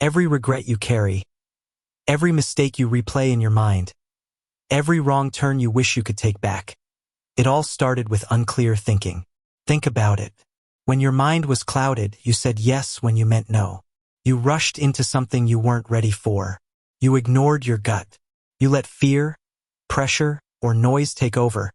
every regret you carry, every mistake you replay in your mind, every wrong turn you wish you could take back. It all started with unclear thinking. Think about it. When your mind was clouded, you said yes when you meant no. You rushed into something you weren't ready for. You ignored your gut. You let fear, pressure, or noise take over.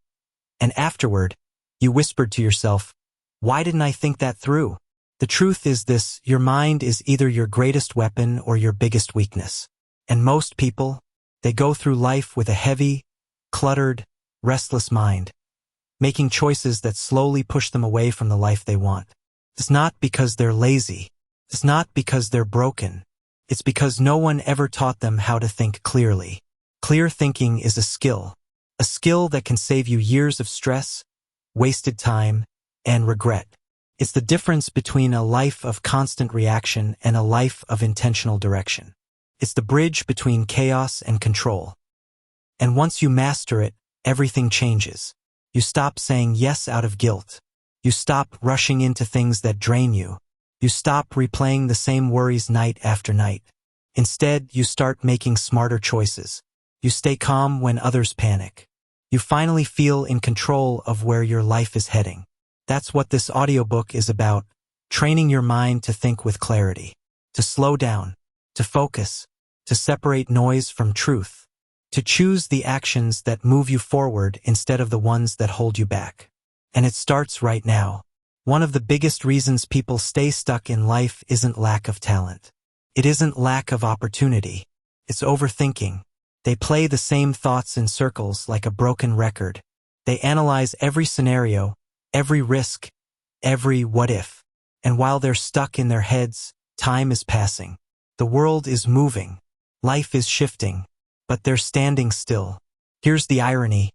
And afterward, you whispered to yourself, "Why didn't I think that through?" The truth is this: your mind is either your greatest weapon or your biggest weakness. And most people, they go through life with a heavy, cluttered, restless mind, making choices that slowly push them away from the life they want. It's not because they're lazy. It's not because they're broken. It's because no one ever taught them how to think clearly. Clear thinking is a skill that can save you years of stress, wasted time, and regret. It's the difference between a life of constant reaction and a life of intentional direction. It's the bridge between chaos and control. And once you master it, everything changes. You stop saying yes out of guilt. You stop rushing into things that drain you. You stop replaying the same worries night after night. Instead, you start making smarter choices. You stay calm when others panic. You finally feel in control of where your life is heading. That's what this audiobook is about: training your mind to think with clarity, to slow down, to focus, to separate noise from truth, to choose the actions that move you forward instead of the ones that hold you back. And it starts right now. One of the biggest reasons people stay stuck in life isn't lack of talent. It isn't lack of opportunity. It's overthinking. They play the same thoughts in circles like a broken record. They analyze every scenario, every risk, every what if. And while they're stuck in their heads, time is passing. The world is moving. Life is shifting. But they're standing still. Here's the irony.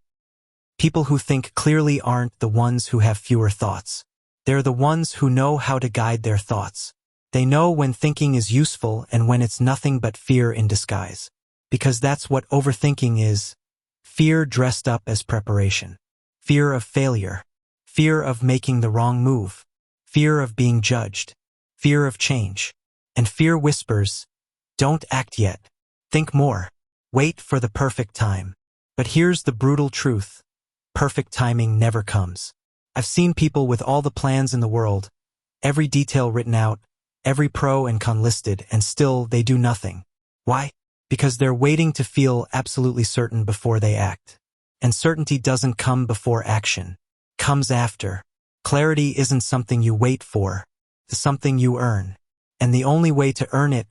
People who think clearly aren't the ones who have fewer thoughts. They're the ones who know how to guide their thoughts. They know when thinking is useful and when it's nothing but fear in disguise. Because that's what overthinking is. Fear dressed up as preparation. Fear of failure. Fear of making the wrong move. Fear of being judged. Fear of change. And fear whispers, "Don't act yet. Think more. Wait for the perfect time." But here's the brutal truth. Perfect timing never comes. I've seen people with all the plans in the world, every detail written out, every pro and con listed, and still they do nothing. Why? Because they're waiting to feel absolutely certain before they act. And certainty doesn't come before action. It comes after. Clarity isn't something you wait for. It's something you earn. And the only way to earn it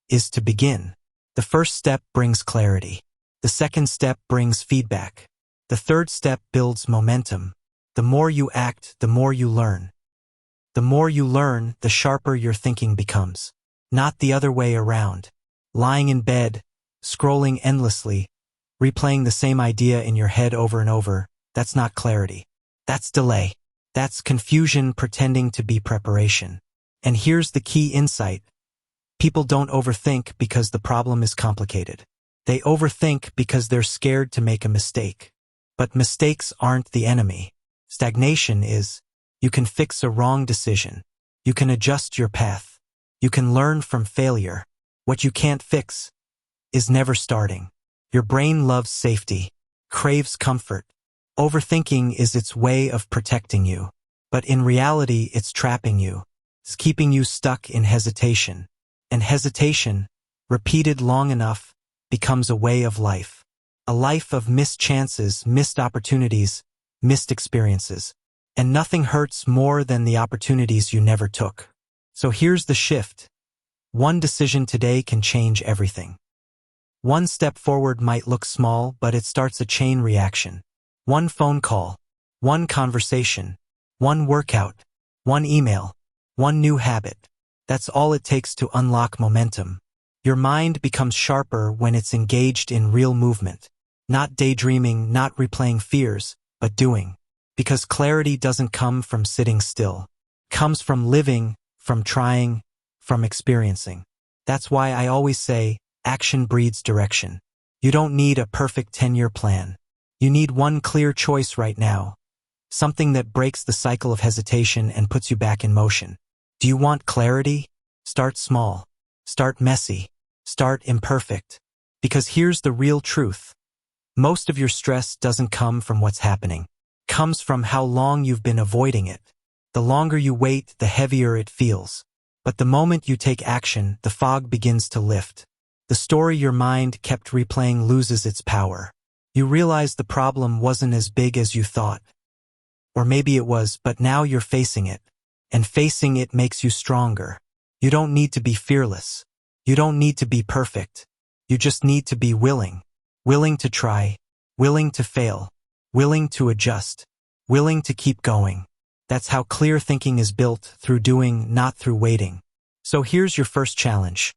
is to begin. The first step brings clarity. The second step brings feedback. The third step builds momentum. The more you act, the more you learn. The more you learn, the sharper your thinking becomes. Not the other way around. Lying in bed, scrolling endlessly, replaying the same idea in your head over and over, that's not clarity. That's delay. That's confusion pretending to be preparation. And here's the key insight. People don't overthink because the problem is complicated. They overthink because they're scared to make a mistake. But mistakes aren't the enemy. Stagnation is. You can fix a wrong decision. You can adjust your path. You can learn from failure. What you can't fix is never starting. Your brain loves safety, craves comfort. Overthinking is its way of protecting you. But in reality, it's trapping you. It's keeping you stuck in hesitation. And hesitation, repeated long enough, becomes a way of life. A life of missed chances, missed opportunities, missed experiences. And nothing hurts more than the opportunities you never took. So here's the shift. One decision today can change everything. One step forward might look small, but it starts a chain reaction. One phone call, one conversation, one workout, one email, one new habit. That's all it takes to unlock momentum. Your mind becomes sharper when it's engaged in real movement. Not daydreaming, not replaying fears, but doing. Because clarity doesn't come from sitting still. It comes from living, from trying, from experiencing. That's why I always say, action breeds direction. You don't need a perfect 10-year plan. You need one clear choice right now. Something that breaks the cycle of hesitation and puts you back in motion. Do you want clarity? Start small. Start messy. Start imperfect. Because here's the real truth. Most of your stress doesn't come from what's happening. It comes from how long you've been avoiding it. The longer you wait, the heavier it feels. But the moment you take action, the fog begins to lift. The story your mind kept replaying loses its power. You realize the problem wasn't as big as you thought. Or maybe it was, but now you're facing it. And facing it makes you stronger. You don't need to be fearless. You don't need to be perfect. You just need to be willing. Willing to try. Willing to fail. Willing to adjust. Willing to keep going. That's how clear thinking is built, through doing, not through waiting. So here's your first challenge.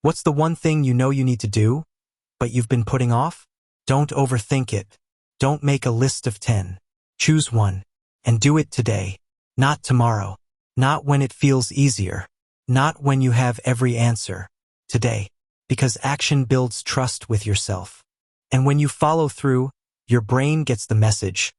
What's the one thing you know you need to do, but you've been putting off? Don't overthink it. Don't make a list of 10. Choose one. And do it today. Not tomorrow. Not when it feels easier. Not when you have every answer. Today. Because action builds trust with yourself. And when you follow through, your brain gets the message.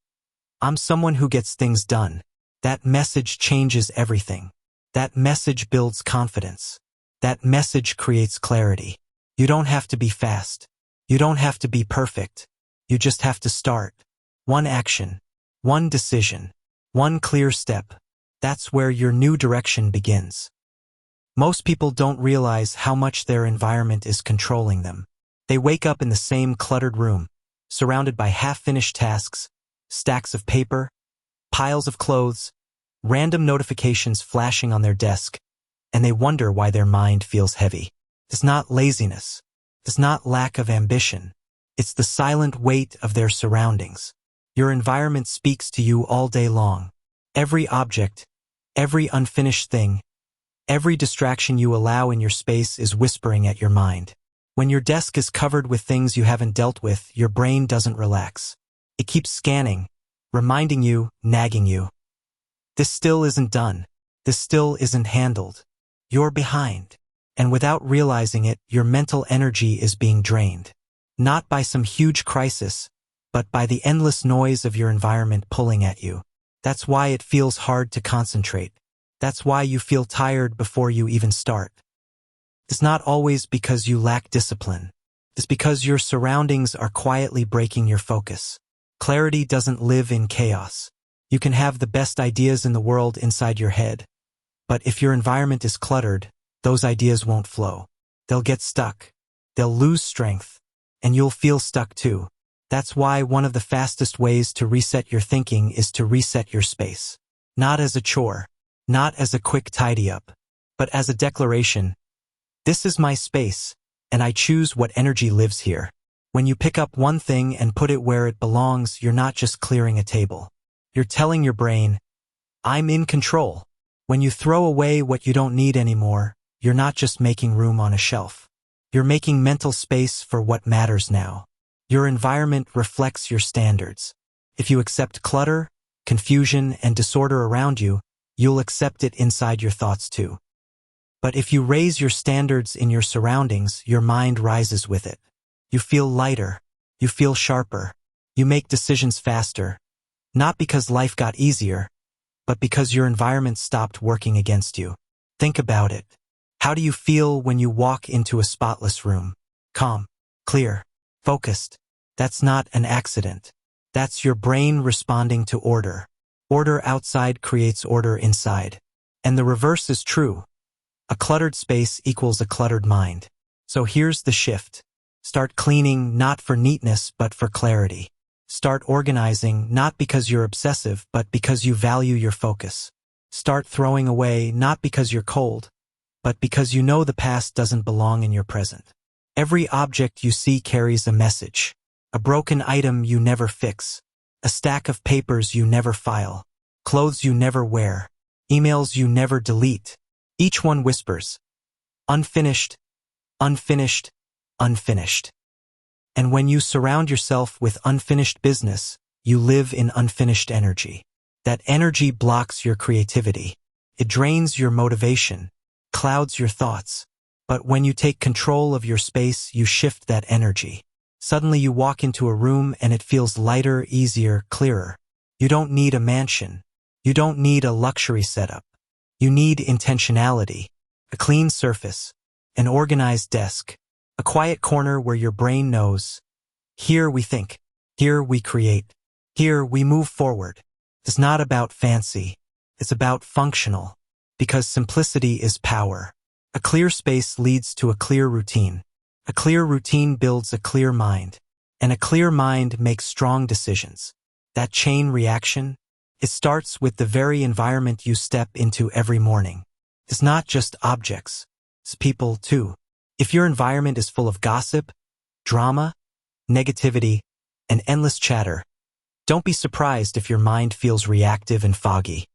I'm someone who gets things done. That message changes everything. That message builds confidence. That message creates clarity. You don't have to be fast. You don't have to be perfect. You just have to start. One action. One decision. One clear step. That's where your new direction begins. Most people don't realize how much their environment is controlling them. They wake up in the same cluttered room, surrounded by half-finished tasks, stacks of paper, piles of clothes, random notifications flashing on their desk, and they wonder why their mind feels heavy. It's not laziness. It's not lack of ambition. It's the silent weight of their surroundings. Your environment speaks to you all day long. Every object, every unfinished thing, every distraction you allow in your space is whispering at your mind. When your desk is covered with things you haven't dealt with, your brain doesn't relax. It keeps scanning, reminding you, nagging you. This still isn't done. This still isn't handled. You're behind. And without realizing it, your mental energy is being drained. Not by some huge crisis, but by the endless noise of your environment pulling at you. That's why it feels hard to concentrate. That's why you feel tired before you even start. It's not always because you lack discipline. It's because your surroundings are quietly breaking your focus. Clarity doesn't live in chaos. You can have the best ideas in the world inside your head. But if your environment is cluttered, those ideas won't flow. They'll get stuck. They'll lose strength. And you'll feel stuck too. That's why one of the fastest ways to reset your thinking is to reset your space. Not as a chore. Not as a quick tidy-up. But as a declaration. This is my space, and I choose what energy lives here. When you pick up one thing and put it where it belongs, you're not just clearing a table. You're telling your brain, I'm in control. When you throw away what you don't need anymore, you're not just making room on a shelf. You're making mental space for what matters now. Your environment reflects your standards. If you accept clutter, confusion, and disorder around you, you'll accept it inside your thoughts too. But if you raise your standards in your surroundings, your mind rises with it. You feel lighter. You feel sharper. You make decisions faster. Not because life got easier, but because your environment stopped working against you. Think about it. How do you feel when you walk into a spotless room? Calm, clear, focused. That's not an accident. That's your brain responding to order. Order outside creates order inside. And the reverse is true. A cluttered space equals a cluttered mind. So here's the shift. Start cleaning not for neatness but for clarity. Start organizing not because you're obsessive but because you value your focus. Start throwing away not because you're cold, but because you know the past doesn't belong in your present. Every object you see carries a message. A broken item you never fix. A stack of papers you never file. Clothes you never wear. Emails you never delete. Each one whispers, unfinished, unfinished, unfinished. And when you surround yourself with unfinished business, you live in unfinished energy. That energy blocks your creativity. It drains your motivation, clouds your thoughts. But when you take control of your space, you shift that energy. Suddenly you walk into a room and it feels lighter, easier, clearer. You don't need a mansion. You don't need a luxury setup. You need intentionality, a clean surface, an organized desk, a quiet corner where your brain knows, here we think, here we create, here we move forward. It's not about fancy, it's about functional, because simplicity is power. A clear space leads to a clear routine. A clear routine builds a clear mind, and a clear mind makes strong decisions. That chain reaction, it starts with the very environment you step into every morning. It's not just objects, it's people too. If your environment is full of gossip, drama, negativity, and endless chatter, don't be surprised if your mind feels reactive and foggy.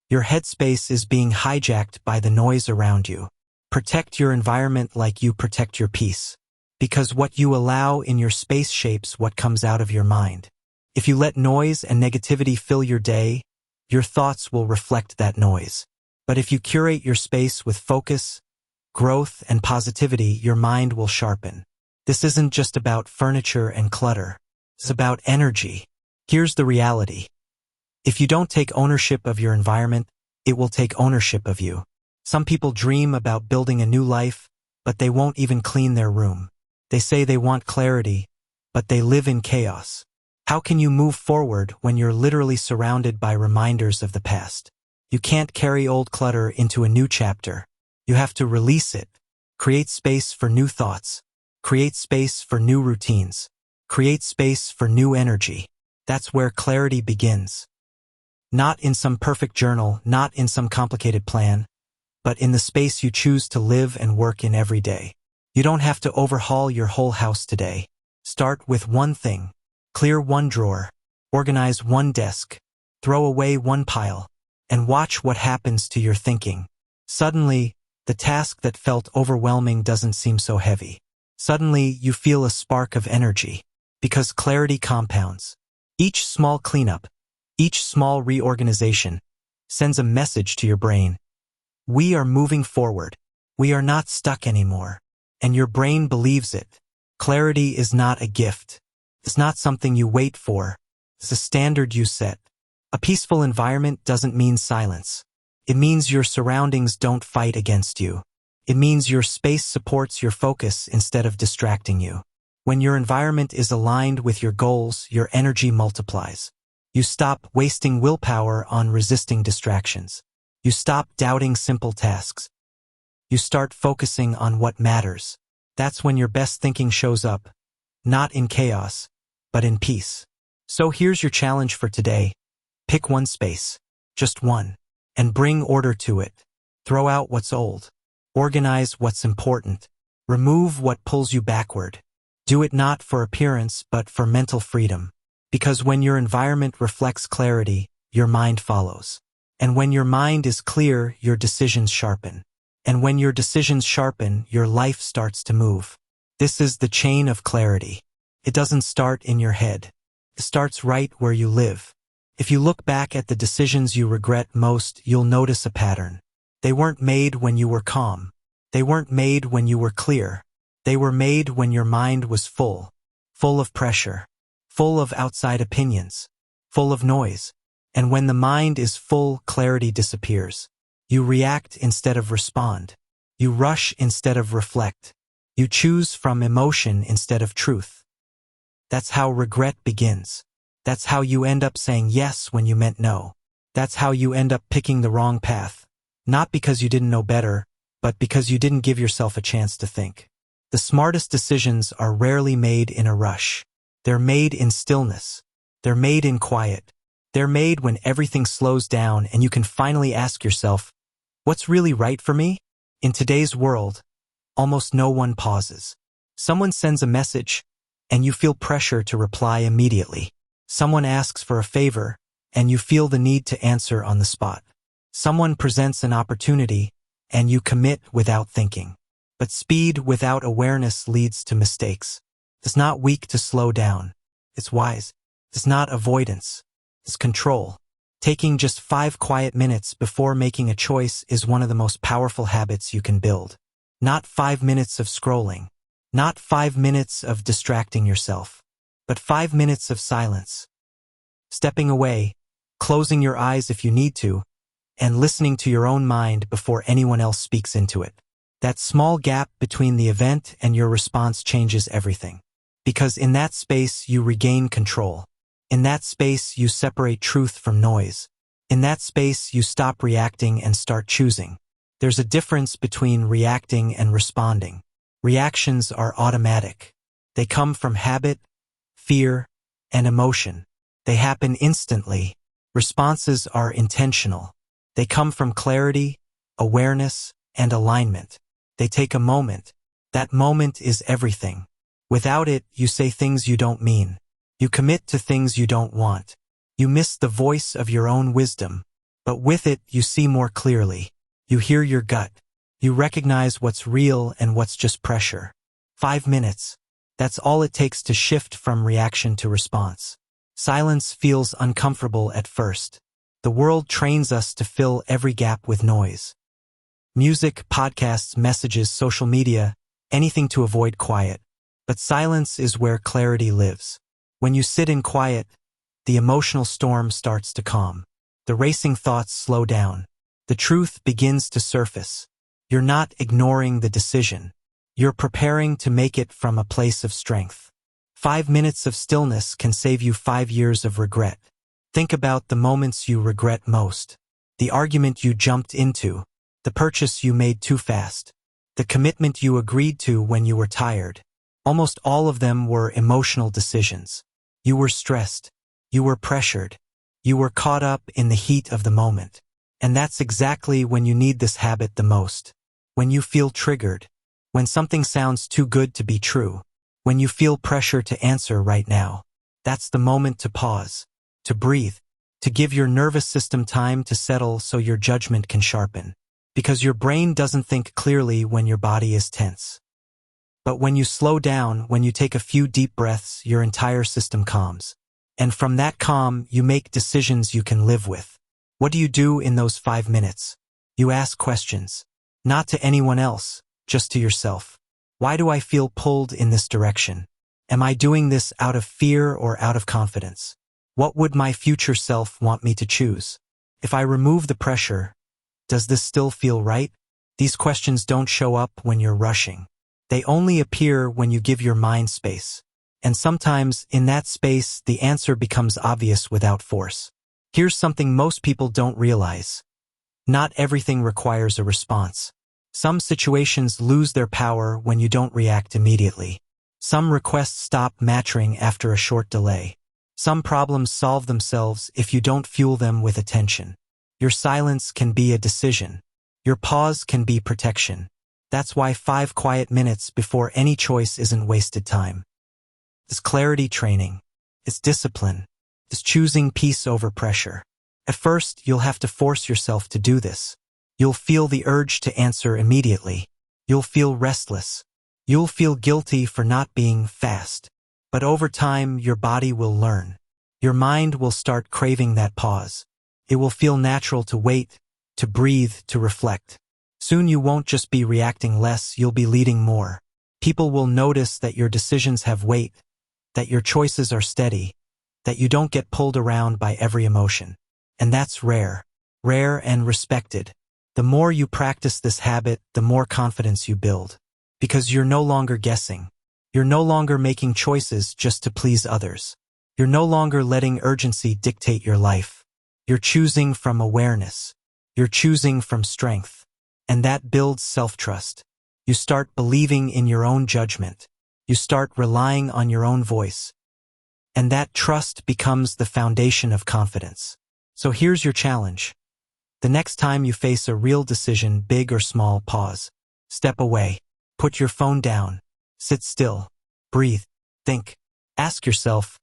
Your headspace is being hijacked by the noise around you. Protect your environment like you protect your peace, because what you allow in your space shapes what comes out of your mind. If you let noise and negativity fill your day, your thoughts will reflect that noise. But if you curate your space with focus, growth, and positivity, your mind will sharpen. This isn't just about furniture and clutter. It's about energy. Here's the reality. If you don't take ownership of your environment, it will take ownership of you. Some people dream about building a new life, but they won't even clean their room. They say they want clarity, but they live in chaos. How can you move forward when you're literally surrounded by reminders of the past? You can't carry old clutter into a new chapter. You have to release it. Create space for new thoughts. Create space for new routines. Create space for new energy. That's where clarity begins. Not in some perfect journal, not in some complicated plan, but in the space you choose to live and work in every day. You don't have to overhaul your whole house today. Start with one thing. Clear one drawer, organize one desk, throw away one pile, and watch what happens to your thinking. Suddenly, the task that felt overwhelming doesn't seem so heavy. Suddenly, you feel a spark of energy, because clarity compounds. Each small cleanup, each small reorganization, sends a message to your brain. We are moving forward. We are not stuck anymore. And your brain believes it. Clarity is not a gift. It's not something you wait for. It's a standard you set. A peaceful environment doesn't mean silence. It means your surroundings don't fight against you. It means your space supports your focus instead of distracting you. When your environment is aligned with your goals, your energy multiplies. You stop wasting willpower on resisting distractions. You stop doubting simple tasks. You start focusing on what matters. That's when your best thinking shows up, not in chaos, but in peace. So here's your challenge for today. Pick one space, just one, and bring order to it. Throw out what's old. Organize what's important. Remove what pulls you backward. Do it not for appearance, but for mental freedom. Because when your environment reflects clarity, your mind follows. And when your mind is clear, your decisions sharpen. And when your decisions sharpen, your life starts to move. This is the chain of clarity. It doesn't start in your head. It starts right where you live. If you look back at the decisions you regret most, you'll notice a pattern. They weren't made when you were calm. They weren't made when you were clear. They were made when your mind was full of pressure, full of outside opinions, full of noise. And when the mind is full, clarity disappears. You react instead of respond. You rush instead of reflect. You choose from emotion instead of truth. That's how regret begins. That's how you end up saying yes when you meant no. That's how you end up picking the wrong path. Not because you didn't know better, but because you didn't give yourself a chance to think. The smartest decisions are rarely made in a rush. They're made in stillness. They're made in quiet. They're made when everything slows down and you can finally ask yourself, what's really right for me? In today's world, almost no one pauses. Someone sends a message, and you feel pressure to reply immediately. Someone asks for a favor, and you feel the need to answer on the spot. Someone presents an opportunity, and you commit without thinking. But speed without awareness leads to mistakes. It's not weak to slow down. It's wise. It's not avoidance. It's control. Taking just 5 quiet minutes before making a choice is one of the most powerful habits you can build. Not 5 minutes of scrolling. Not 5 minutes of distracting yourself. But 5 minutes of silence. Stepping away, closing your eyes if you need to, and listening to your own mind before anyone else speaks into it. That small gap between the event and your response changes everything. Because in that space, you regain control. In that space, you separate truth from noise. In that space, you stop reacting and start choosing. There's a difference between reacting and responding. Reactions are automatic. They come from habit, fear, and emotion. They happen instantly. Responses are intentional. They come from clarity, awareness, and alignment. They take a moment. That moment is everything. Without it, you say things you don't mean. You commit to things you don't want. You miss the voice of your own wisdom. But with it, you see more clearly. You hear your gut. You recognize what's real and what's just pressure. 5 minutes. That's all it takes to shift from reaction to response. Silence feels uncomfortable at first. The world trains us to fill every gap with noise. Music, podcasts, messages, social media, anything to avoid quiet. But silence is where clarity lives. When you sit in quiet, the emotional storm starts to calm. The racing thoughts slow down. The truth begins to surface. You're not ignoring the decision. You're preparing to make it from a place of strength. 5 minutes of stillness can save you 5 years of regret. Think about the moments you regret most. The argument you jumped into. The purchase you made too fast. The commitment you agreed to when you were tired. Almost all of them were emotional decisions. You were stressed. You were pressured. You were caught up in the heat of the moment. And that's exactly when you need this habit the most. When you feel triggered. When something sounds too good to be true. When you feel pressure to answer right now. That's the moment to pause. To breathe. To give your nervous system time to settle so your judgment can sharpen. Because your brain doesn't think clearly when your body is tense. But when you slow down, when you take a few deep breaths, your entire system calms. And from that calm, you make decisions you can live with. What do you do in those 5 minutes? You ask questions. Not to anyone else, just to yourself. Why do I feel pulled in this direction? Am I doing this out of fear or out of confidence? What would my future self want me to choose? If I remove the pressure, does this still feel right? These questions don't show up when you're rushing. They only appear when you give your mind space. And sometimes, in that space, the answer becomes obvious without force. Here's something most people don't realize. Not everything requires a response. Some situations lose their power when you don't react immediately. Some requests stop mattering after a short delay. Some problems solve themselves if you don't fuel them with attention. Your silence can be a decision. Your pause can be protection. That's why 5 quiet minutes before any choice isn't wasted time. It's clarity training. It's discipline. It's choosing peace over pressure. At first, you'll have to force yourself to do this. You'll feel the urge to answer immediately. You'll feel restless. You'll feel guilty for not being fast. But over time, your body will learn. Your mind will start craving that pause. It will feel natural to wait, to breathe, to reflect. Soon you won't just be reacting less, you'll be leading more. People will notice that your decisions have weight, that your choices are steady, that you don't get pulled around by every emotion. And that's rare and respected. The more you practice this habit, the more confidence you build. Because you're no longer guessing. You're no longer making choices just to please others. You're no longer letting urgency dictate your life. You're choosing from awareness. You're choosing from strength. And that builds self-trust. You start believing in your own judgment. You start relying on your own voice. And that trust becomes the foundation of confidence. So here's your challenge. The next time you face a real decision, big or small, pause. Step away. Put your phone down. Sit still. Breathe. Think. Ask yourself,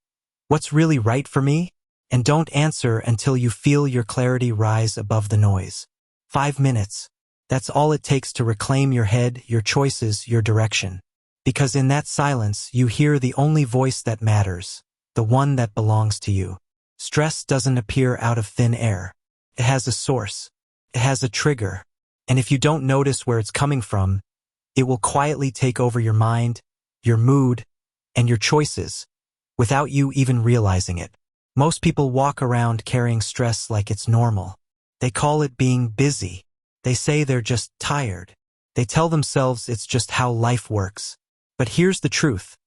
what's really right for me? And don't answer until you feel your clarity rise above the noise. 5 minutes. That's all it takes to reclaim your head, your choices, your direction. Because in that silence, you hear the only voice that matters, the one that belongs to you. Stress doesn't appear out of thin air. It has a source. It has a trigger. And if you don't notice where it's coming from, it will quietly take over your mind, your mood, and your choices, without you even realizing it. Most people walk around carrying stress like it's normal. They call it being busy. They say they're just tired. They tell themselves it's just how life works. But here's the truth.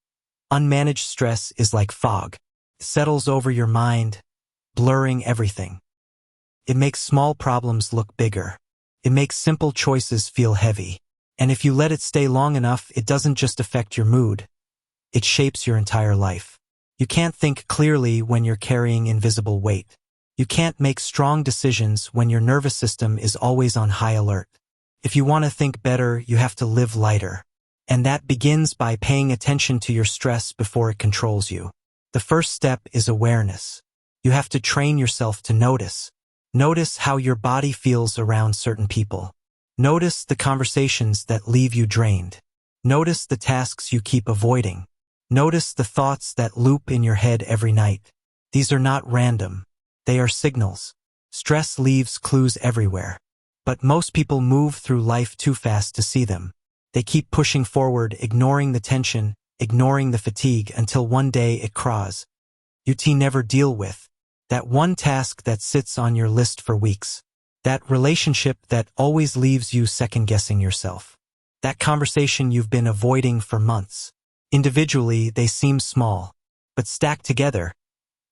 Unmanaged stress is like fog. It settles over your mind, blurring everything. It makes small problems look bigger. It makes simple choices feel heavy. And if you let it stay long enough, it doesn't just affect your mood. It shapes your entire life. You can't think clearly when you're carrying invisible weight. You can't make strong decisions when your nervous system is always on high alert. If you want to think better, you have to live lighter. And that begins by paying attention to your stress before it controls you. The first step is awareness. You have to train yourself to notice. Notice how your body feels around certain people. Notice the conversations that leave you drained. Notice the tasks you keep avoiding. Notice the thoughts that loop in your head every night. These are not random. They are signals. Stress leaves clues everywhere. But most people move through life too fast to see them. They keep pushing forward, ignoring the tension, ignoring the fatigue, until one day it crawls. You never deal with. That one task that sits on your list for weeks. That relationship that always leaves you second-guessing yourself. That conversation you've been avoiding for months. Individually, they seem small. But stacked together,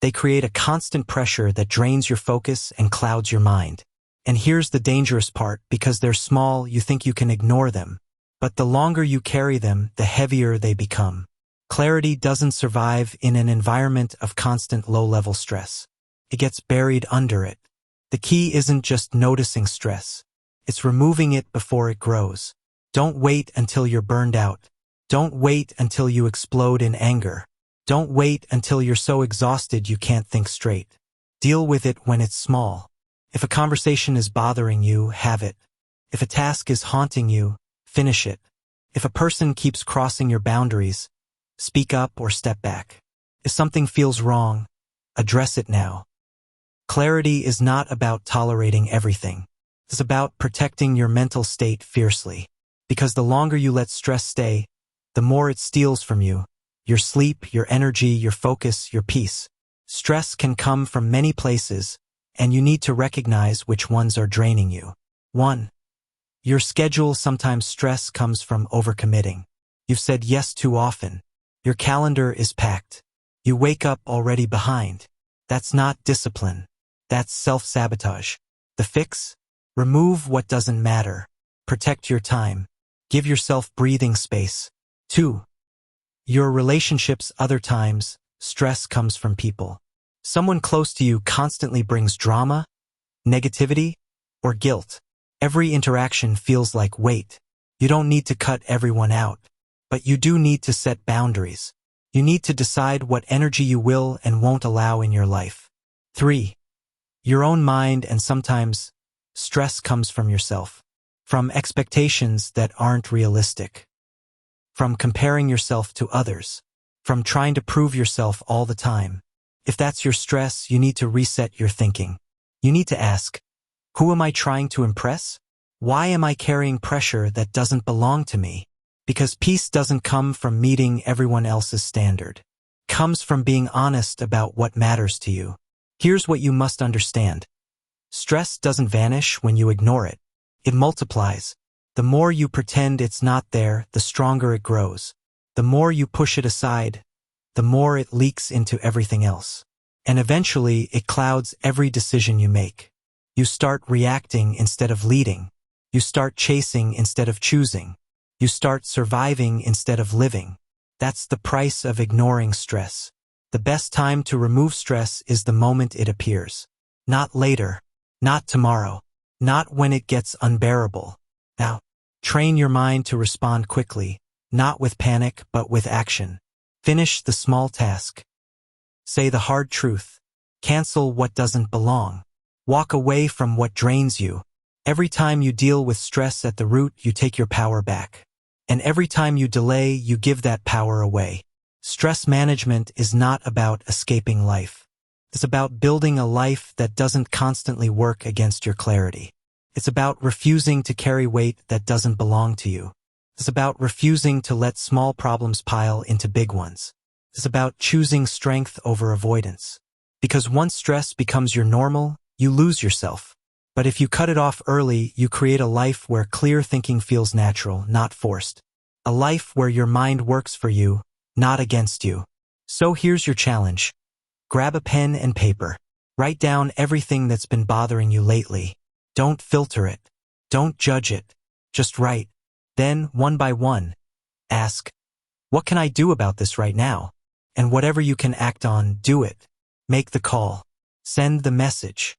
they create a constant pressure that drains your focus and clouds your mind. And here's the dangerous part, because they're small, you think you can ignore them. But the longer you carry them, the heavier they become. Clarity doesn't survive in an environment of constant low-level stress. It gets buried under it. The key isn't just noticing stress. It's removing it before it grows. Don't wait until you're burned out. Don't wait until you explode in anger. Don't wait until you're so exhausted you can't think straight. Deal with it when it's small. If a conversation is bothering you, have it. If a task is haunting you, finish it. If a person keeps crossing your boundaries, speak up or step back. If something feels wrong, address it now. Clarity is not about tolerating everything. It's about protecting your mental state fiercely. Because the longer you let stress stay, the more it steals from you. Your sleep, your energy, your focus, your peace. Stress can come from many places, and you need to recognize which ones are draining you. 1. Your schedule. Sometimes stress comes from overcommitting. You've said yes too often. Your calendar is packed. You wake up already behind. That's not discipline. That's self-sabotage. The fix? Remove what doesn't matter. Protect your time. Give yourself breathing space. 2. Your relationships. Other times, stress comes from people. Someone close to you constantly brings drama, negativity, or guilt. Every interaction feels like weight. You don't need to cut everyone out, but you do need to set boundaries. You need to decide what energy you will and won't allow in your life. 3. Your own mind. And sometimes, stress comes from yourself. From expectations that aren't realistic. From comparing yourself to others. From trying to prove yourself all the time. If that's your stress, you need to reset your thinking. You need to ask, who am I trying to impress? Why am I carrying pressure that doesn't belong to me? Because peace doesn't come from meeting everyone else's standard. It comes from being honest about what matters to you. Here's what you must understand. Stress doesn't vanish when you ignore it. It multiplies. The more you pretend it's not there, the stronger it grows. The more you push it aside, the more it leaks into everything else. And eventually, it clouds every decision you make. You start reacting instead of leading. You start chasing instead of choosing. You start surviving instead of living. That's the price of ignoring stress. The best time to remove stress is the moment it appears. Not later. Not tomorrow. Not when it gets unbearable. Now, train your mind to respond quickly, not with panic but with action. Finish the small task. Say the hard truth. Cancel what doesn't belong. Walk away from what drains you. Every time you deal with stress at the root, you take your power back. And every time you delay, you give that power away. Stress management is not about escaping life. It's about building a life that doesn't constantly work against your clarity. It's about refusing to carry weight that doesn't belong to you. It's about refusing to let small problems pile into big ones. It's about choosing strength over avoidance. Because once stress becomes your normal, you lose yourself. But if you cut it off early, you create a life where clear thinking feels natural, not forced. A life where your mind works for you, not against you. So here's your challenge. Grab a pen and paper. Write down everything that's been bothering you lately. Don't filter it. Don't judge it. Just write. Then, one by one, ask, what can I do about this right now? And whatever you can act on, do it. Make the call. Send the message.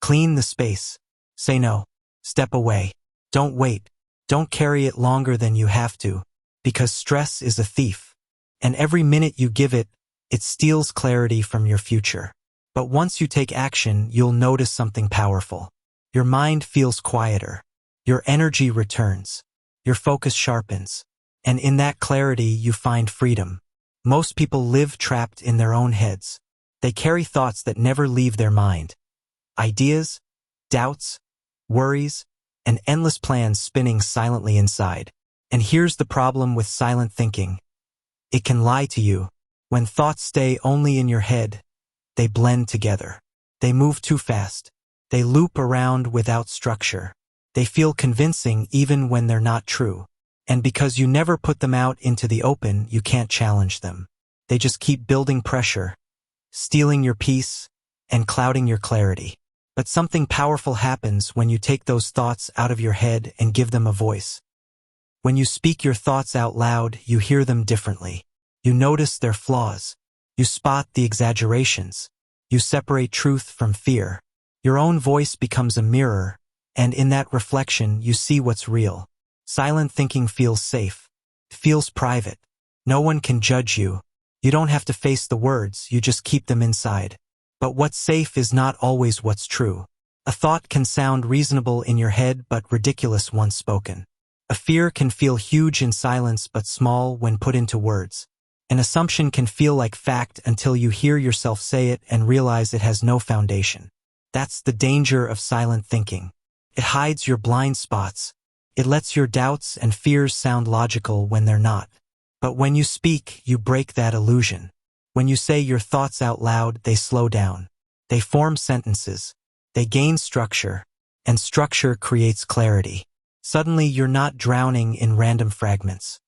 Clean the space. Say no. Step away. Don't wait. Don't carry it longer than you have to, because stress is a thief. And every minute you give it, it steals clarity from your future. But once you take action, you'll notice something powerful. Your mind feels quieter. Your energy returns. Your focus sharpens. And in that clarity, you find freedom. Most people live trapped in their own heads. They carry thoughts that never leave their mind. Ideas, doubts, worries, and endless plans spinning silently inside. And here's the problem with silent thinking. It can lie to you. When thoughts stay only in your head, they blend together. They move too fast. They loop around without structure. They feel convincing even when they're not true. And because you never put them out into the open, you can't challenge them. They just keep building pressure, stealing your peace, and clouding your clarity. But something powerful happens when you take those thoughts out of your head and give them a voice. When you speak your thoughts out loud, you hear them differently. You notice their flaws. You spot the exaggerations. You separate truth from fear. Your own voice becomes a mirror, and in that reflection, you see what's real. Silent thinking feels safe. It feels private. No one can judge you. You don't have to face the words, you just keep them inside. But what's safe is not always what's true. A thought can sound reasonable in your head but ridiculous once spoken. A fear can feel huge in silence but small when put into words. An assumption can feel like fact until you hear yourself say it and realize it has no foundation. That's the danger of silent thinking. It hides your blind spots. It lets your doubts and fears sound logical when they're not. But when you speak, you break that illusion. When you say your thoughts out loud, they slow down. They form sentences. They gain structure. And structure creates clarity. Suddenly, you're not drowning in random fragments.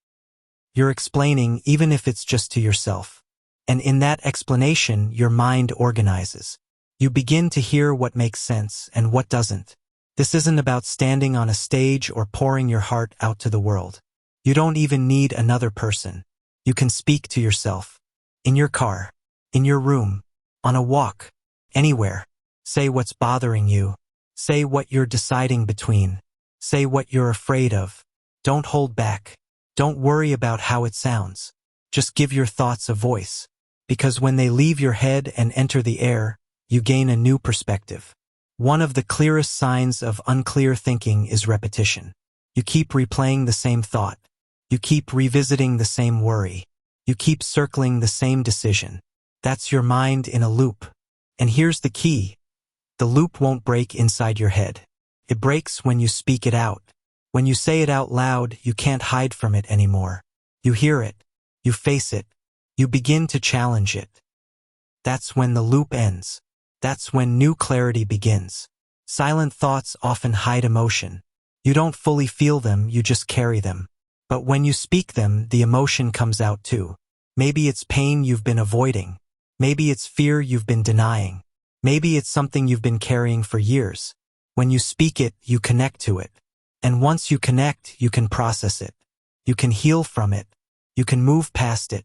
You're explaining, even if it's just to yourself. And in that explanation, your mind organizes. You begin to hear what makes sense and what doesn't. This isn't about standing on a stage or pouring your heart out to the world. You don't even need another person. You can speak to yourself. In your car, in your room, on a walk, anywhere. Say what's bothering you. Say what you're deciding between. Say what you're afraid of. Don't hold back. Don't worry about how it sounds. Just give your thoughts a voice. Because when they leave your head and enter the air, you gain a new perspective. One of the clearest signs of unclear thinking is repetition. You keep replaying the same thought. You keep revisiting the same worry. You keep circling the same decision. That's your mind in a loop. And here's the key. The loop won't break inside your head. It breaks when you speak it out. When you say it out loud, you can't hide from it anymore. You hear it. You face it. You begin to challenge it. That's when the loop ends. That's when new clarity begins. Silent thoughts often hide emotion. You don't fully feel them, you just carry them. But when you speak them, the emotion comes out too. Maybe it's pain you've been avoiding. Maybe it's fear you've been denying. Maybe it's something you've been carrying for years. When you speak it, you connect to it. And once you connect, you can process it. You can heal from it. You can move past it.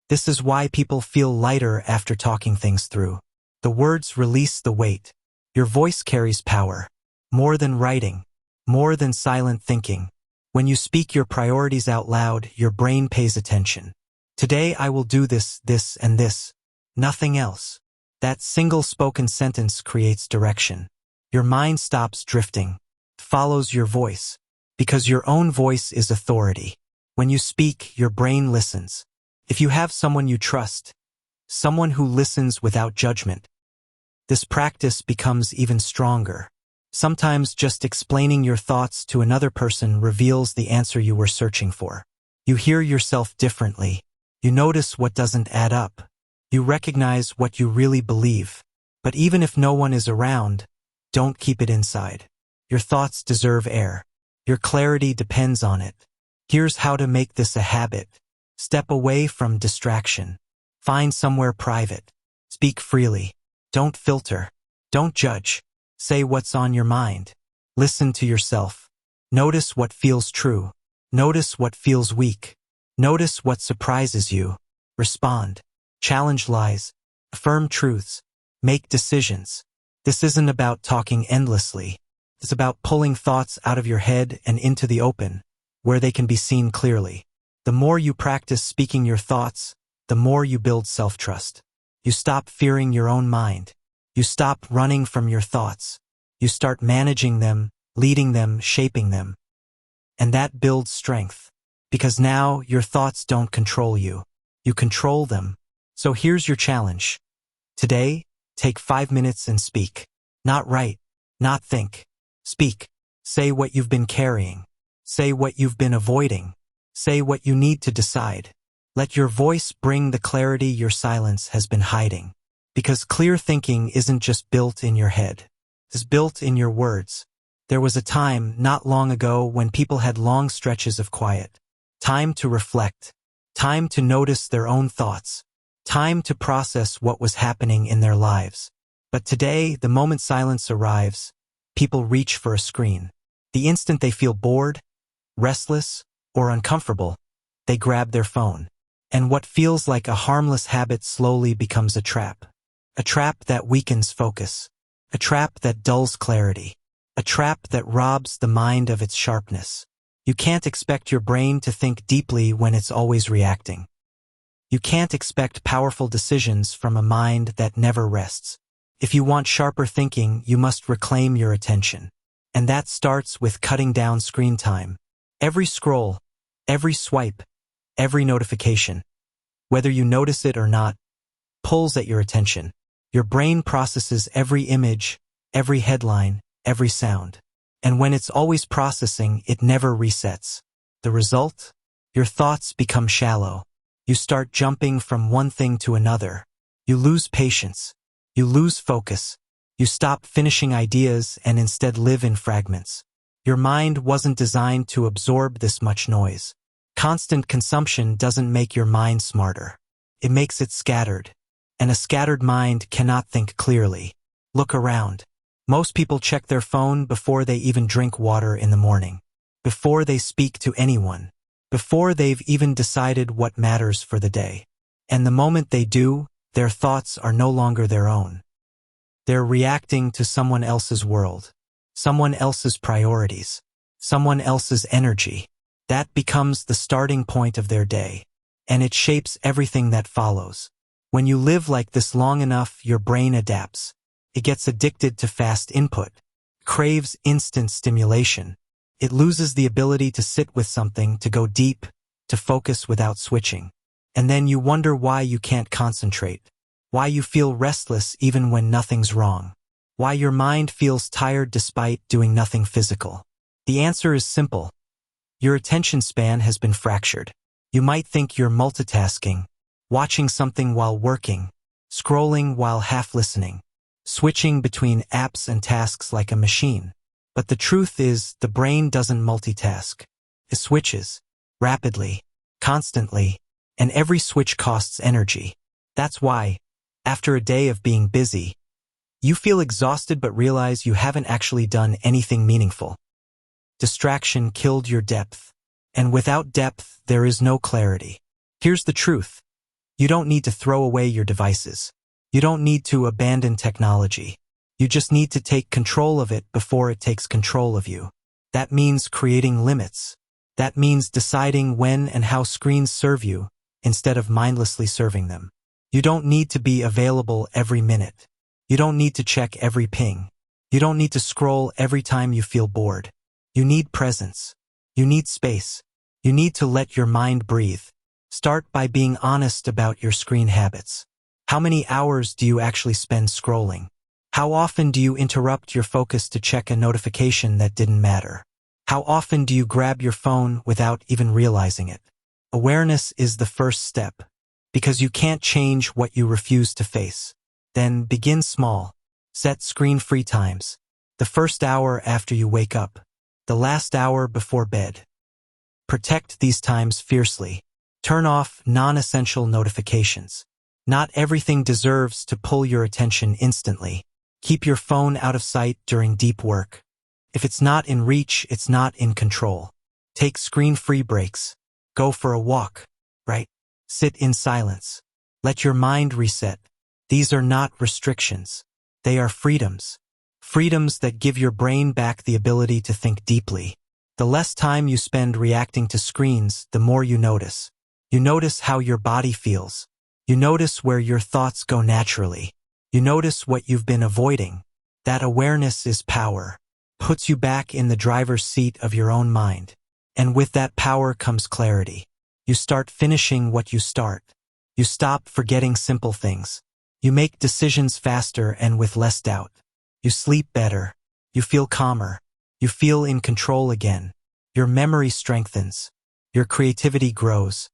This is why people feel lighter after talking things through. The words release the weight. Your voice carries power. More than writing. More than silent thinking. When you speak your priorities out loud, your brain pays attention. Today I will do this, and this. Nothing else. That single spoken sentence creates direction. Your mind stops drifting. Follows your voice. Because your own voice is authority. When you speak, your brain listens. If you have someone you trust, someone who listens without judgment, this practice becomes even stronger. Sometimes just explaining your thoughts to another person reveals the answer you were searching for. You hear yourself differently. You notice what doesn't add up. You recognize what you really believe. But even if no one is around, Don't keep it inside. Your thoughts deserve air. Your clarity depends on it. Here's how to make this a habit. Step away from distraction. Find somewhere private. Speak freely. Don't filter. Don't judge. Say what's on your mind. Listen to yourself. Notice what feels true. Notice what feels weak. Notice what surprises you. Respond. Challenge lies. Affirm truths. Make decisions. This isn't about talking endlessly. It's about pulling thoughts out of your head and into the open, where they can be seen clearly. The more you practice speaking your thoughts, the more you build self-trust. You stop fearing your own mind. You stop running from your thoughts. You start managing them, leading them, shaping them. And that builds strength. Because now your thoughts don't control you. You control them. So here's your challenge. Today, take 5 minutes and speak. Not write, not think. Speak. Say what you've been carrying. Say what you've been avoiding. Say what you need to decide. Let your voice bring the clarity your silence has been hiding. Because clear thinking isn't just built in your head. It's built in your words. There was a time not long ago when people had long stretches of quiet. Time to reflect. Time to notice their own thoughts. Time to process what was happening in their lives. But today, the moment silence arrives, people reach for a screen. The instant they feel bored, restless, or uncomfortable, they grab their phone. And what feels like a harmless habit slowly becomes a trap. A trap that weakens focus. A trap that dulls clarity. A trap that robs the mind of its sharpness. You can't expect your brain to think deeply when it's always reacting. You can't expect powerful decisions from a mind that never rests. If you want sharper thinking, you must reclaim your attention. And that starts with cutting down screen time. Every scroll, every swipe, every notification, whether you notice it or not, pulls at your attention. Your brain processes every image, every headline, every sound. And when it's always processing, it never resets. The result? Your thoughts become shallow. You start jumping from one thing to another. You lose patience. You lose focus. You stop finishing ideas and instead live in fragments. Your mind wasn't designed to absorb this much noise. Constant consumption doesn't make your mind smarter. It makes it scattered. And a scattered mind cannot think clearly. Look around. Most people check their phone before they even drink water in the morning. Before they speak to anyone. Before they've even decided what matters for the day. And the moment they do, their thoughts are no longer their own. They're reacting to someone else's world. Someone else's priorities. Someone else's energy. That becomes the starting point of their day. And it shapes everything that follows. When you live like this long enough, your brain adapts. It gets addicted to fast input. Craves instant stimulation. It loses the ability to sit with something, to go deep, to focus without switching. And then you wonder why you can't concentrate. Why you feel restless even when nothing's wrong. Why your mind feels tired despite doing nothing physical. The answer is simple. Your attention span has been fractured. You might think you're multitasking, watching something while working, scrolling while half listening, switching between apps and tasks like a machine. But the truth is, the brain doesn't multitask. It switches, rapidly, constantly, and every switch costs energy. That's why, after a day of being busy, you feel exhausted but realize you haven't actually done anything meaningful. Distraction killed your depth. And without depth, there is no clarity. Here's the truth. You don't need to throw away your devices. You don't need to abandon technology. You just need to take control of it before it takes control of you. That means creating limits. That means deciding when and how screens serve you, instead of mindlessly serving them. You don't need to be available every minute. You don't need to check every ping. You don't need to scroll every time you feel bored. You need presence. You need space. You need to let your mind breathe. Start by being honest about your screen habits. How many hours do you actually spend scrolling? How often do you interrupt your focus to check a notification that didn't matter? How often do you grab your phone without even realizing it? Awareness is the first step, because you can't change what you refuse to face. Then begin small. Set screen-free times. the first hour after you wake up, the last hour before bed. Protect these times fiercely. Turn off non-essential notifications. Not everything deserves to pull your attention instantly. Keep your phone out of sight during deep work. If it's not in reach, it's not in control. Take screen-free breaks. Go for a walk, right? Sit in silence. Let your mind reset. These are not restrictions. They are freedoms. Freedoms that give your brain back the ability to think deeply. The less time you spend reacting to screens, the more you notice. You notice how your body feels. You notice where your thoughts go naturally. You notice what you've been avoiding. That awareness is power. Puts you back in the driver's seat of your own mind. And with that power comes clarity. You start finishing what you start. You stop forgetting simple things. You make decisions faster and with less doubt. You sleep better. You feel calmer. You feel in control again. Your memory strengthens. Your creativity grows.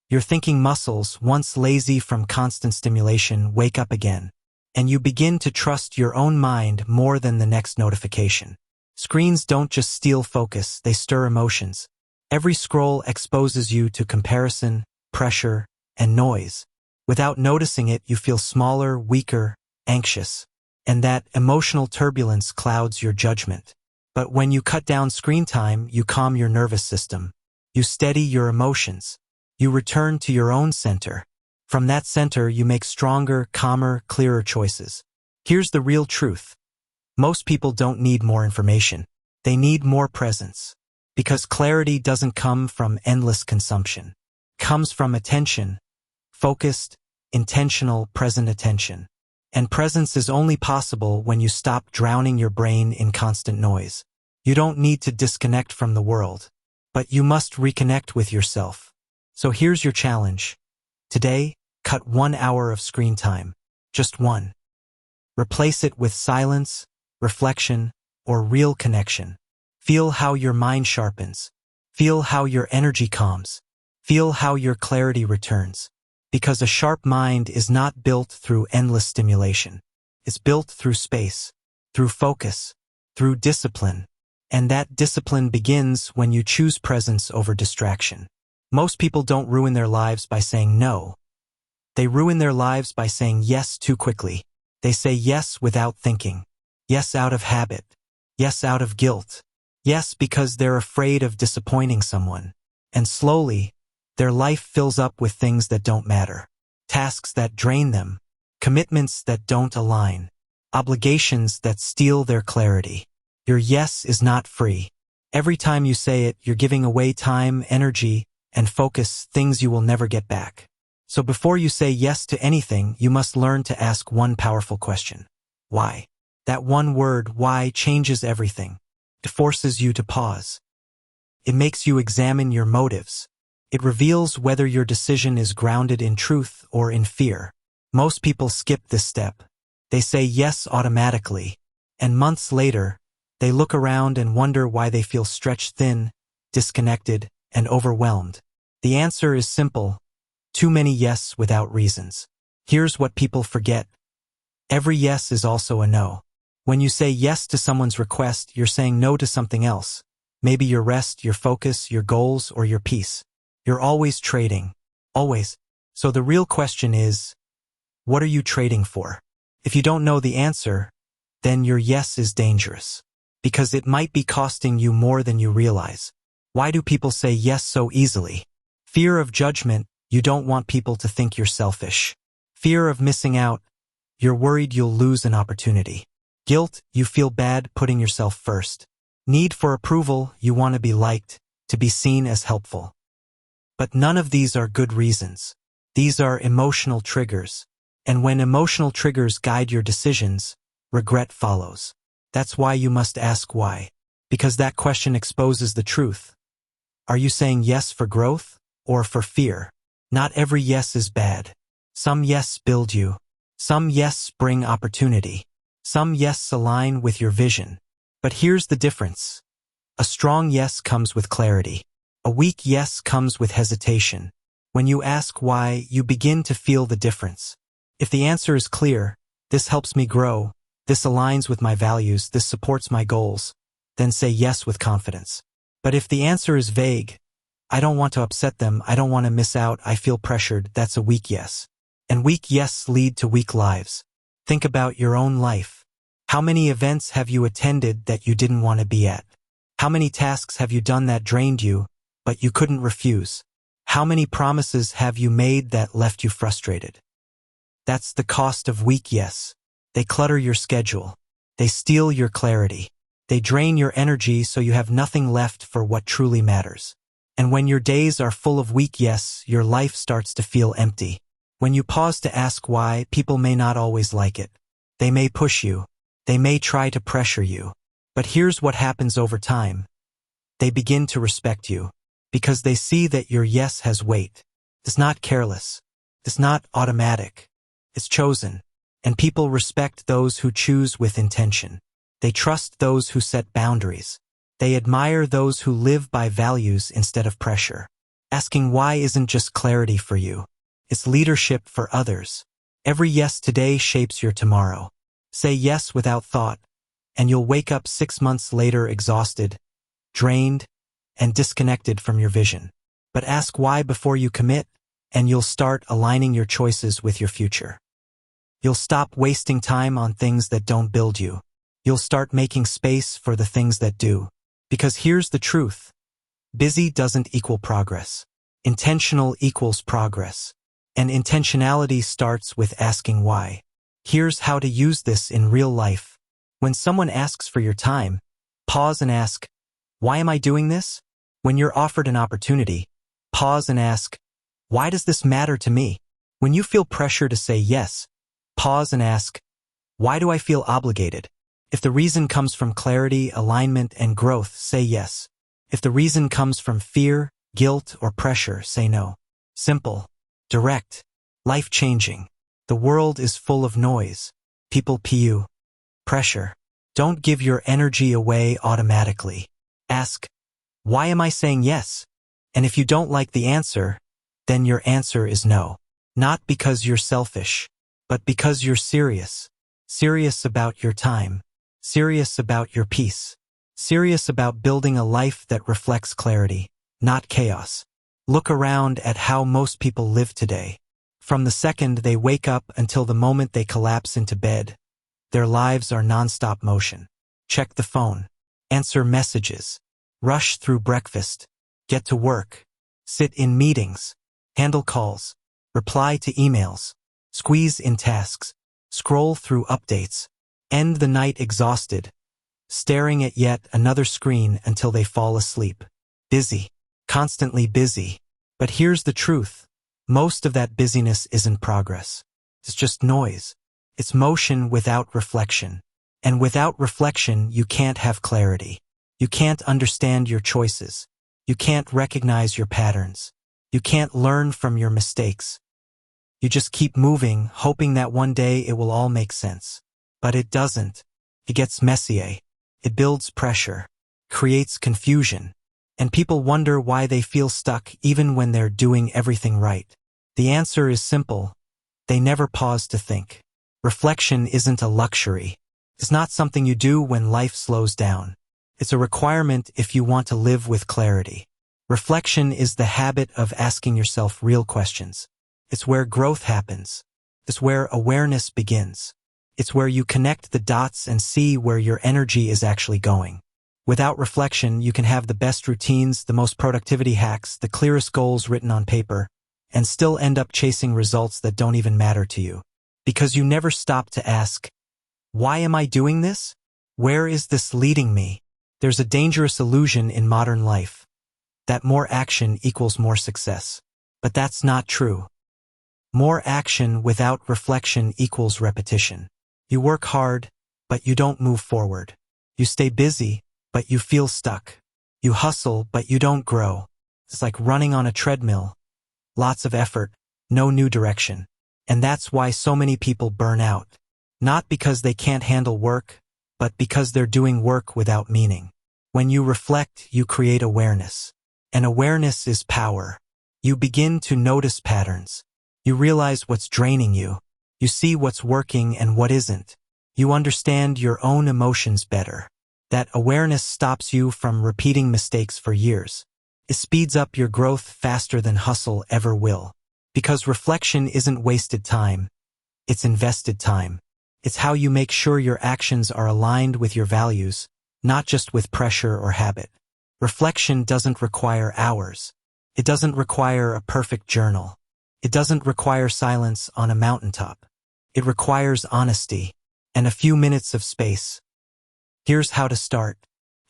Your thinking muscles, once lazy from constant stimulation, wake up again. And you begin to trust your own mind more than the next notification. Screens don't just steal focus, they stir emotions. Every scroll exposes you to comparison, pressure, and noise. Without noticing it, you feel smaller, weaker, anxious. And that emotional turbulence clouds your judgment. But when you cut down screen time, you calm your nervous system. You steady your emotions. You return to your own center. From that center, you make stronger, calmer, clearer choices. Here's the real truth. Most people don't need more information. They need more presence. Because clarity doesn't come from endless consumption. It comes from attention, focused, intentional, present attention. And presence is only possible when you stop drowning your brain in constant noise. You don't need to disconnect from the world, but you must reconnect with yourself. So here's your challenge. Today, cut 1 hour of screen time. Just one. Replace it with silence, reflection, or real connection. Feel how your mind sharpens. Feel how your energy calms. Feel how your clarity returns. Because a sharp mind is not built through endless stimulation. It's built through space, through focus, through discipline. And that discipline begins when you choose presence over distraction. Most people don't ruin their lives by saying no. They ruin their lives by saying yes too quickly. They say yes without thinking. Yes out of habit. Yes out of guilt. Yes because they're afraid of disappointing someone. And slowly, their life fills up with things that don't matter. Tasks that drain them. Commitments that don't align. Obligations that steal their clarity. Your yes is not free. Every time you say it, you're giving away time, energy, and focus, things you will never get back. So before you say yes to anything, you must learn to ask one powerful question. Why? That one word, why, changes everything. It forces you to pause. It makes you examine your motives. It reveals whether your decision is grounded in truth or in fear. Most people skip this step. They say yes automatically, and months later, they look around and wonder why they feel stretched thin, disconnected, and overwhelmed. The answer is simple. Too many yes without reasons. Here's what people forget. Every yes is also a no. When you say yes to someone's request, you're saying no to something else. Maybe your rest, your focus, your goals, or your peace. You're always trading. Always. So the real question is, what are you trading for? If you don't know the answer, then your yes is dangerous. Because it might be costing you more than you realize. Why do people say yes so easily? Fear of judgment, you don't want people to think you're selfish. Fear of missing out, you're worried you'll lose an opportunity. Guilt, you feel bad putting yourself first. Need for approval, you want to be liked, to be seen as helpful. But none of these are good reasons. These are emotional triggers. And when emotional triggers guide your decisions, regret follows. That's why you must ask why. Because that question exposes the truth. Are you saying yes for growth or for fear? Not every yes is bad. Some yes build you. Some yes bring opportunity. Some yes align with your vision. But here's the difference. A strong yes comes with clarity. A weak yes comes with hesitation. When you ask why, you begin to feel the difference. If the answer is clear, this helps me grow. This aligns with my values, this supports my goals. Then say yes with confidence. But if the answer is vague, I don't want to upset them, I don't want to miss out, I feel pressured, that's a weak yes. And weak yes lead to weak lives. Think about your own life. How many events have you attended that you didn't want to be at? How many tasks have you done that drained you, but you couldn't refuse? How many promises have you made that left you frustrated? That's the cost of weak yes. They clutter your schedule. They steal your clarity. They drain your energy so you have nothing left for what truly matters. And when your days are full of weak yes, your life starts to feel empty. When you pause to ask why, people may not always like it. They may push you. They may try to pressure you. But here's what happens over time. They begin to respect you. Because they see that your yes has weight. It's not careless. It's not automatic. It's chosen. And people respect those who choose with intention. They trust those who set boundaries. They admire those who live by values instead of pressure. Asking why isn't just clarity for you. It's leadership for others. Every yes today shapes your tomorrow. Say yes without thought, and you'll wake up 6 months later exhausted, drained, and disconnected from your vision. But ask why before you commit, and you'll start aligning your choices with your future. You'll stop wasting time on things that don't build you. You'll start making space for the things that do. Because here's the truth. Busy doesn't equal progress. Intentional equals progress. And intentionality starts with asking why. Here's how to use this in real life. When someone asks for your time, pause and ask, why am I doing this? When you're offered an opportunity, pause and ask, why does this matter to me? When you feel pressure to say yes, pause and ask, why do I feel obligated? If the reason comes from clarity, alignment, and growth, say yes. If the reason comes from fear, guilt, or pressure, say no. Simple, direct, life-changing. The world is full of noise. People PU. Pressure. Don't give your energy away automatically. Ask, why am I saying yes? And if you don't like the answer, then your answer is no. Not because you're selfish, but because you're serious. Serious about your time. Serious about your peace. Serious about building a life that reflects clarity, not chaos. Look around at how most people live today. From the second they wake up until the moment they collapse into bed, their lives are non-stop motion. Check the phone. Answer messages. Rush through breakfast. Get to work. Sit in meetings. Handle calls. Reply to emails. Squeeze in tasks. Scroll through updates. End the night exhausted, staring at yet another screen until they fall asleep. Busy. Constantly busy. But here's the truth. Most of that busyness isn't progress. It's just noise. It's motion without reflection. And without reflection, you can't have clarity. You can't understand your choices. You can't recognize your patterns. You can't learn from your mistakes. You just keep moving, hoping that one day it will all make sense. But it doesn't. It gets messy. It builds pressure, creates confusion, and people wonder why they feel stuck even when they're doing everything right. The answer is simple. They never pause to think. Reflection isn't a luxury. It's not something you do when life slows down. It's a requirement if you want to live with clarity. Reflection is the habit of asking yourself real questions. It's where growth happens. It's where awareness begins. It's where you connect the dots and see where your energy is actually going. Without reflection, you can have the best routines, the most productivity hacks, the clearest goals written on paper, and still end up chasing results that don't even matter to you. Because you never stop to ask, why am I doing this? Where is this leading me? There's a dangerous illusion in modern life that more action equals more success. But that's not true. More action without reflection equals repetition. You work hard, but you don't move forward. You stay busy, but you feel stuck. You hustle, but you don't grow. It's like running on a treadmill. Lots of effort, no new direction. And that's why so many people burn out. Not because they can't handle work, but because they're doing work without meaning. When you reflect, you create awareness. And awareness is power. You begin to notice patterns. You realize what's draining you. You see what's working and what isn't. You understand your own emotions better. That awareness stops you from repeating mistakes for years. It speeds up your growth faster than hustle ever will. Because reflection isn't wasted time, it's invested time. It's how you make sure your actions are aligned with your values, not just with pressure or habit. Reflection doesn't require hours. It doesn't require a perfect journal. It doesn't require silence on a mountaintop. It requires honesty and a few minutes of space. Here's how to start.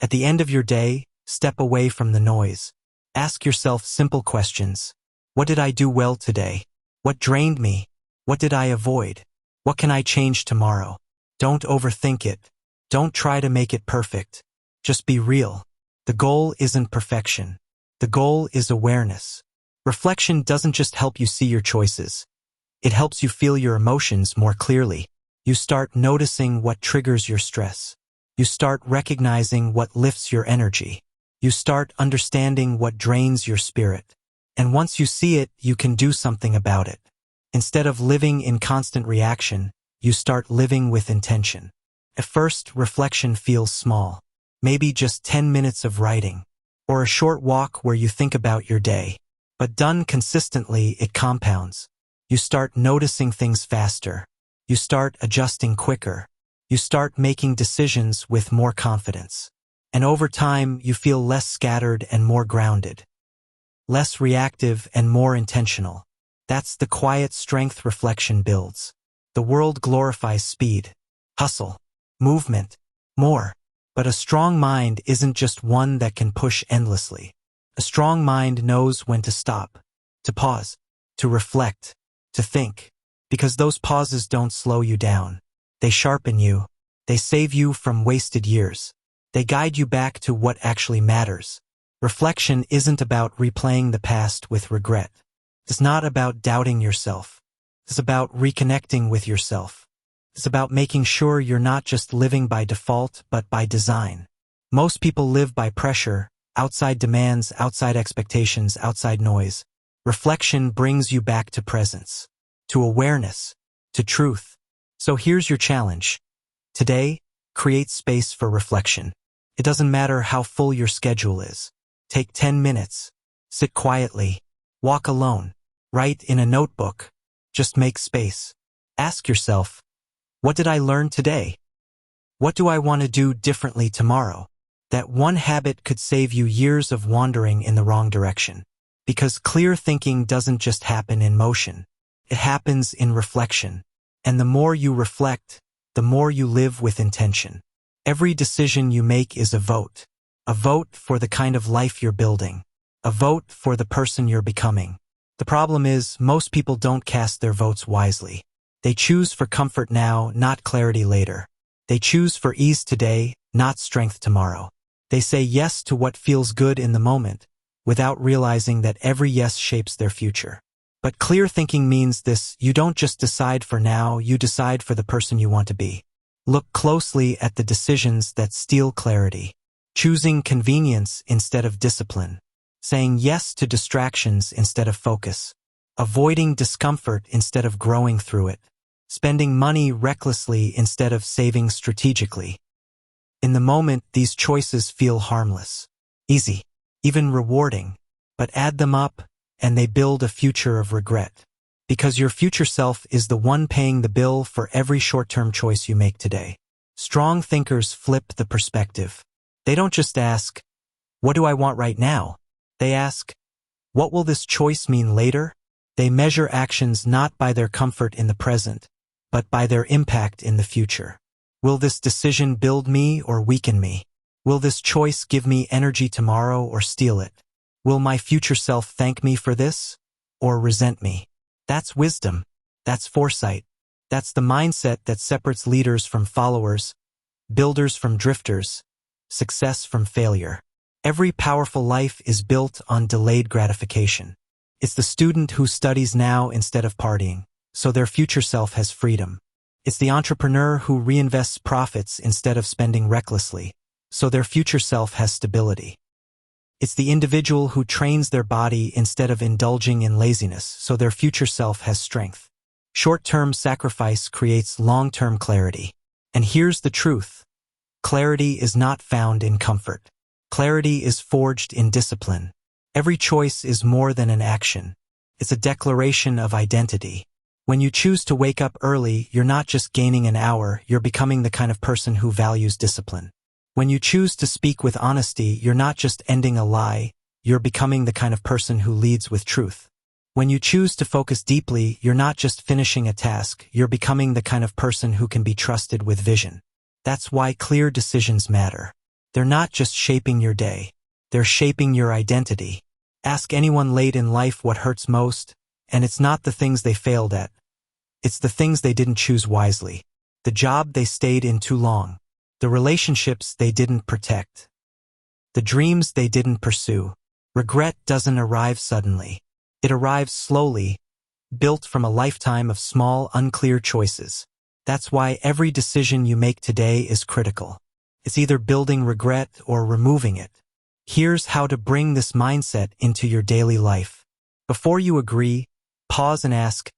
At the end of your day, step away from the noise. Ask yourself simple questions. What did I do well today? What drained me? What did I avoid? What can I change tomorrow? Don't overthink it. Don't try to make it perfect. Just be real. The goal isn't perfection. The goal is awareness. Reflection doesn't just help you see your choices. It helps you feel your emotions more clearly. You start noticing what triggers your stress. You start recognizing what lifts your energy. You start understanding what drains your spirit. And once you see it, you can do something about it. Instead of living in constant reaction, you start living with intention. At first, reflection feels small. Maybe just 10 minutes of writing, or a short walk where you think about your day. But done consistently, it compounds. You start noticing things faster. You start adjusting quicker. You start making decisions with more confidence. And over time, you feel less scattered and more grounded. Less reactive and more intentional. That's the quiet strength reflection builds. The world glorifies speed, hustle, movement, more. But a strong mind isn't just one that can push endlessly. A strong mind knows when to stop, to pause, to reflect, to think. Because those pauses don't slow you down. They sharpen you. They save you from wasted years. They guide you back to what actually matters. Reflection isn't about replaying the past with regret. It's not about doubting yourself. It's about reconnecting with yourself. It's about making sure you're not just living by default, but by design. Most people live by pressure, outside demands, outside expectations, outside noise. Reflection brings you back to presence, to awareness, to truth. So here's your challenge. Today, create space for reflection. It doesn't matter how full your schedule is. Take 10 minutes. Sit quietly. Walk alone. Write in a notebook. Just make space. Ask yourself, what did I learn today? What do I want to do differently tomorrow? That one habit could save you years of wandering in the wrong direction. Because clear thinking doesn't just happen in motion. It happens in reflection. And the more you reflect, the more you live with intention. Every decision you make is a vote. A vote for the kind of life you're building. A vote for the person you're becoming. The problem is, most people don't cast their votes wisely. They choose for comfort now, not clarity later. They choose for ease today, not strength tomorrow. They say yes to what feels good in the moment, without realizing that every yes shapes their future. But clear thinking means this: you don't just decide for now, you decide for the person you want to be. Look closely at the decisions that steal clarity. Choosing convenience instead of discipline. Saying yes to distractions instead of focus. Avoiding discomfort instead of growing through it. Spending money recklessly instead of saving strategically. In the moment, these choices feel harmless, easy, even rewarding, but add them up, and they build a future of regret. Because your future self is the one paying the bill for every short-term choice you make today. Strong thinkers flip the perspective. They don't just ask, what do I want right now? They ask, what will this choice mean later? They measure actions not by their comfort in the present, but by their impact in the future. Will this decision build me or weaken me? Will this choice give me energy tomorrow or steal it? Will my future self thank me for this or resent me? That's wisdom. That's foresight. That's the mindset that separates leaders from followers, builders from drifters, success from failure. Every powerful life is built on delayed gratification. It's the student who studies now instead of partying, so their future self has freedom. It's the entrepreneur who reinvests profits instead of spending recklessly, so their future self has stability. It's the individual who trains their body instead of indulging in laziness, so their future self has strength. Short-term sacrifice creates long-term clarity, And here's the truth. Clarity is not found in comfort. Clarity is forged in discipline. Every choice is more than an action. It's a declaration of identity. When you choose to wake up early, you're not just gaining an hour, you're becoming the kind of person who values discipline. When you choose to speak with honesty, you're not just ending a lie, you're becoming the kind of person who leads with truth. When you choose to focus deeply, you're not just finishing a task, you're becoming the kind of person who can be trusted with vision. That's why clear decisions matter. They're not just shaping your day, they're shaping your identity. Ask anyone late in life what hurts most, and it's not the things they failed at. It's the things they didn't choose wisely. The job they stayed in too long. The relationships they didn't protect. The dreams they didn't pursue. Regret doesn't arrive suddenly. It arrives slowly, built from a lifetime of small, unclear choices. That's why every decision you make today is critical. It's either building regret or removing it. Here's how to bring this mindset into your daily life. Before you agree, pause and ask,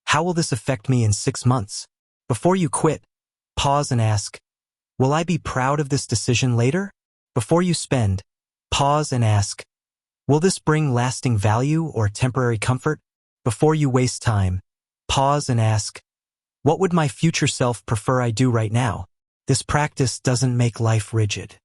how will this affect me in 6 months? Before you quit, pause and ask, will I be proud of this decision later? Before you spend, pause and ask, will this bring lasting value or temporary comfort? Before you waste time, pause and ask, what would my future self prefer I do right now? This practice doesn't make life rigid.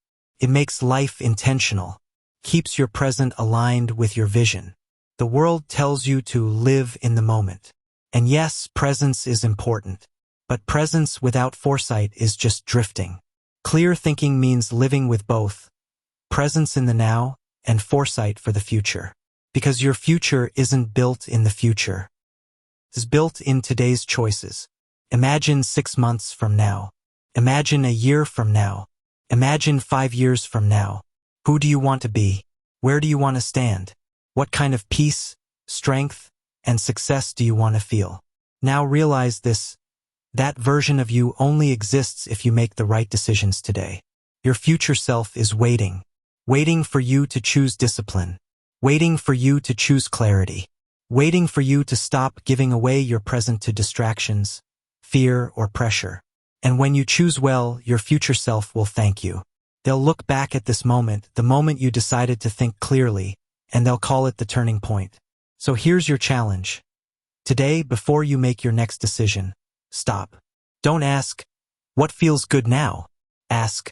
It makes life intentional, keeps your present aligned with your vision. The world tells you to live in the moment. And yes, presence is important. But presence without foresight is just drifting. Clear thinking means living with both, presence in the now and foresight for the future. Because your future isn't built in the future. It's built in today's choices. Imagine 6 months from now. Imagine a year from now. Imagine 5 years from now. Who do you want to be? Where do you want to stand? What kind of peace, strength, and success do you want to feel? Now realize this. That version of you only exists if you make the right decisions today. Your future self is waiting for you to choose discipline, waiting for you to choose clarity, waiting for you to stop giving away your present to distractions, fear, or pressure. And when you choose well, your future self will thank you. They'll look back at this moment, the moment you decided to think clearly, and they'll call it the turning point. So here's your challenge. Today, before you make your next decision, stop. Don't ask, what feels good now? Ask,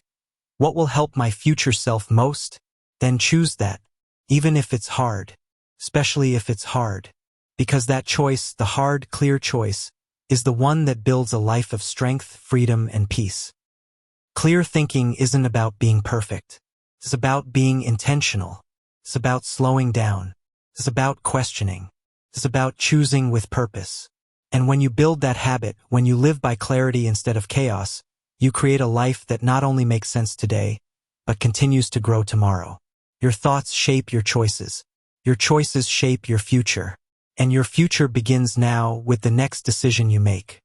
what will help my future self most? Then choose that, even if it's hard, especially if it's hard. Because that choice, the hard, clear choice, is the one that builds a life of strength, freedom, and peace. Clear thinking isn't about being perfect. It's about being intentional. It's about slowing down. It's about questioning. It's about choosing with purpose. And when you build that habit, when you live by clarity instead of chaos, you create a life that not only makes sense today, but continues to grow tomorrow. Your thoughts shape your choices. Your choices shape your future. And your future begins now with the next decision you make.